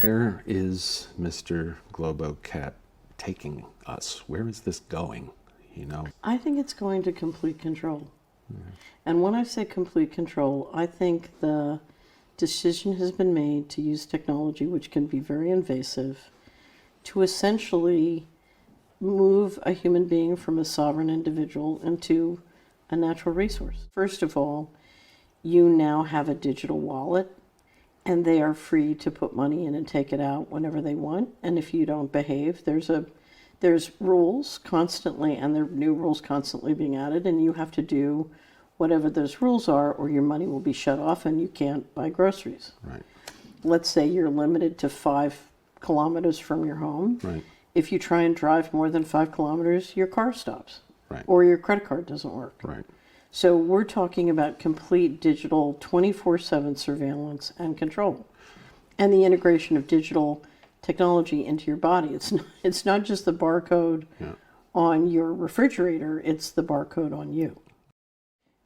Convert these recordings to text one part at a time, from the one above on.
Where is Mr. Globocat taking us? Where is this going? I think it's going to complete control. And when I say complete control, I think the decision has been made to use technology, which can be very invasive, to essentially move a human being from a sovereign individual into a natural resource. First of all, you now have a digital wallet, and they are free to put money in and take it out whenever they want. And if you don't behave, there's rules constantly, and there are new rules constantly being added, and you have to do whatever those rules are, or your money will be shut off and you can't buy groceries. Right. Let's say you're limited to 5 kilometers from your home. Right. If you try and drive more than 5 kilometers, your car stops. Right. Or your credit card doesn't work. Right. So we're talking about complete digital 24/7 surveillance and control, and the integration of digital technology into your body. It's not just the barcode on your refrigerator, it's the barcode on you.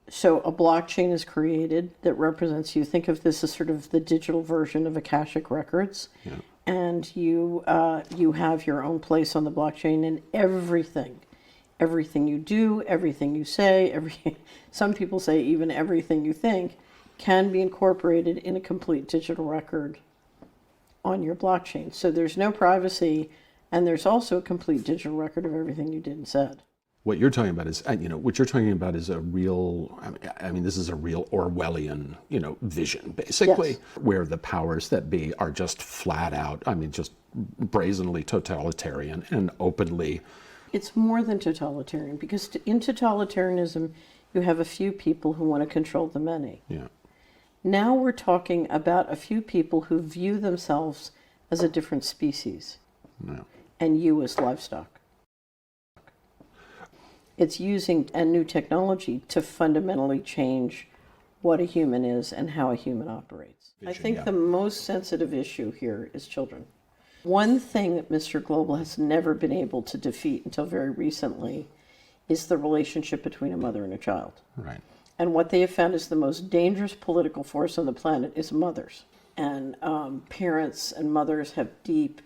So a blockchain is created that represents you. Think of this as sort of the digital version of Akashic Records. Yeah. And you have your own place on the blockchain, and everything you do, everything you say, some people say even everything you think, can be incorporated in a complete digital record on your blockchain. So there's no privacy, and there's also a complete digital record of everything you did and said. What you're talking about is, a real, this is a real Orwellian, vision, basically, Yes. where the powers that be are just flat out, just brazenly totalitarian and openly. It's more than totalitarian, because in totalitarianism, you have a few people who want to control the many. Yeah. Now we're talking about a few people who view themselves as a different species, and you as livestock. It's using a new technology to fundamentally change what a human is and how a human operates. I think the most sensitive issue here is children. One thing that Mr. Global has never been able to defeat until very recently is the relationship between a mother and a child. Right. And what they have found is the most dangerous political force on the planet is mothers. And parents and mothers have deep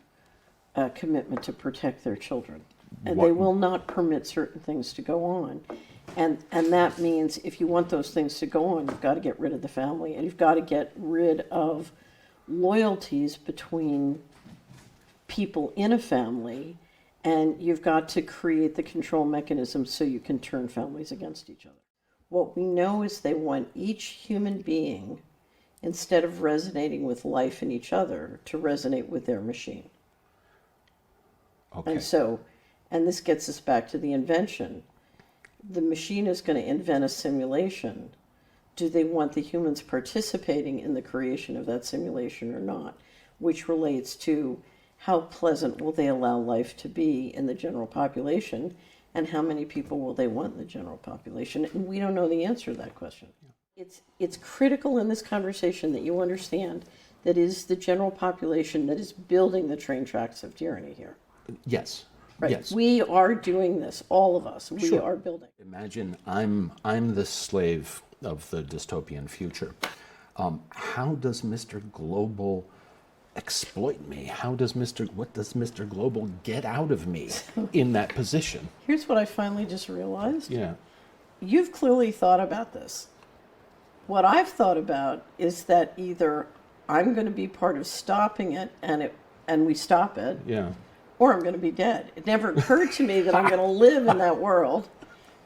commitment to protect their children. And they will not permit certain things to go on. And that means if you want those things to go on, you've got to get rid of the family, and you've got to get rid of loyalties between people in a family, and you've got to create the control mechanisms so you can turn families against each other. What we know is they want each human being, instead of resonating with life in each other, to resonate with their machine. Okay. And this gets us back to the invention. The machine is going to invent a simulation. Do they want the humans participating in the creation of that simulation or not? Which relates to how pleasant will they allow life to be in the general population, and how many people will they want in the general population? And we don't know the answer to that question. It's critical in this conversation that you understand that it is the general population that is building the train tracks of tyranny here. Yes. Right. Yes. We are doing this, all of us. We are building. Imagine I'm the slave of the dystopian future. How does Mr. Global exploit me? What does Mr. Global get out of me in that position? Here's what I finally just realized. Yeah. You've clearly thought about this. What I've thought about is that either I'm going to be part of stopping it and we stop it. Yeah. Or I'm going to be dead. It never occurred to me that I'm going to live in that world.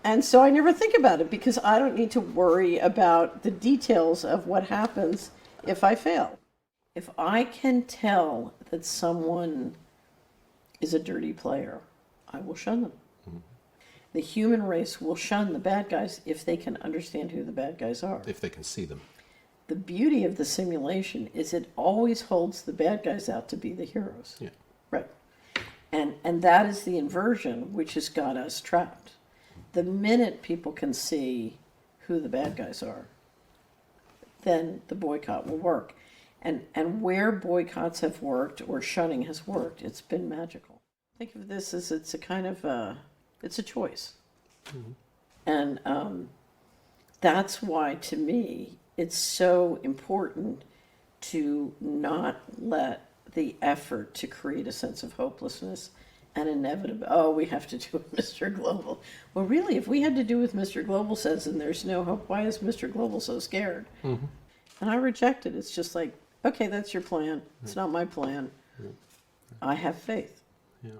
And so I never think about it, because I don't need to worry about the details of what happens if I fail. If I can tell that someone is a dirty player, I will shun them. Mm-hmm. The human race will shun the bad guys if they can understand who the bad guys are. If they can see them. The beauty of the simulation is it always holds the bad guys out to be the heroes. Yeah. Right. And that is the inversion which has got us trapped. The minute people can see who the bad guys are, then the boycott will work. And where boycotts have worked or shunning has worked, it's been magical. Think of this as it's a kind of it's a choice. Mm-hmm. And that's why, to me, it's so important to not let the effort to create a sense of hopelessness and inevitable, oh, we have to do with Mr. Global. Well, really, if we had to do with Mr. Global says and there's no hope, why is Mr. Global so scared? And I reject it. It's just like, okay, that's your plan. It's not my plan. I have faith. Yeah.